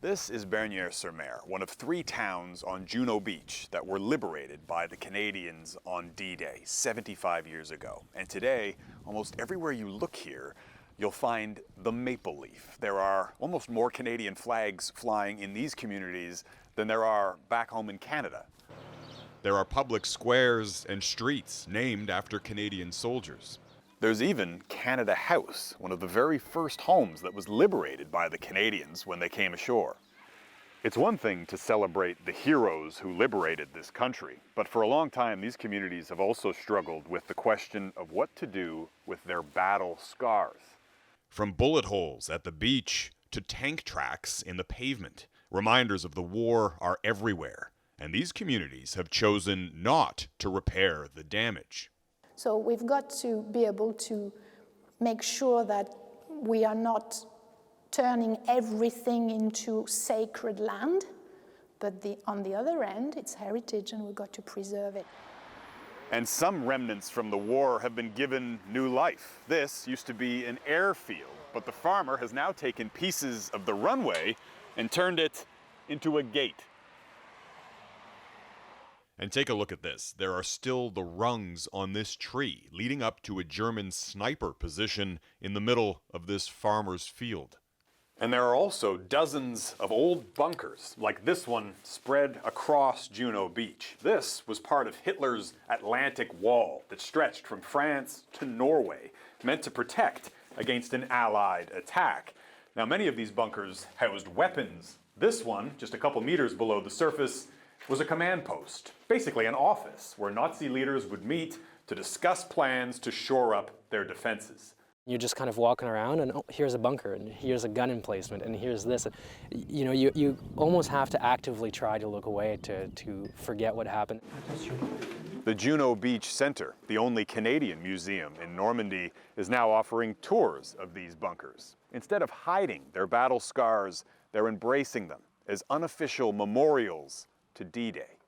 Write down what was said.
This is Bernier-sur-Mer, one of 3 towns on Juno Beach that were liberated by the Canadians on D-Day 75 years ago. And today, almost everywhere you look here, you'll find the maple leaf. There are almost more Canadian flags flying in these communities than there are back home in Canada. There are public squares and streets named after Canadian soldiers. There's even Canada House, one of the very first homes that was liberated by the Canadians when they came ashore. It's one thing to celebrate the heroes who liberated this country, but for a long time these communities have also struggled with the question of what to do with their battle scars. From bullet holes at the beach to tank tracks in the pavement, reminders of the war are everywhere, and these communities have chosen not to repair the damage. So we've got to be able to make sure that we are not turning everything into sacred land, but on the other end, it's heritage and we've got to preserve it. And some remnants from the war have been given new life. This used to be an airfield, but the farmer has now taken pieces of the runway and turned it into a gate. And take a look at this. There are still the rungs on this tree leading up to a German sniper position in the middle of this farmer's field. And there are also dozens of old bunkers, like this one spread across Juno Beach. This was part of Hitler's Atlantic Wall that stretched from France to Norway, meant to protect against an Allied attack. Now, many of these bunkers housed weapons. This one, just a couple meters below the surface, was a command post, basically an office where Nazi leaders would meet to discuss plans to shore up their defenses. You're just kind of walking around and, oh, here's a bunker, and here's a gun emplacement, and here's this. You know, you almost have to actively try to look away to forget what happened. The Juno Beach Center, the only Canadian museum in Normandy, is now offering tours of these bunkers. Instead of hiding their battle scars, they're embracing them as unofficial memorials to D-Day.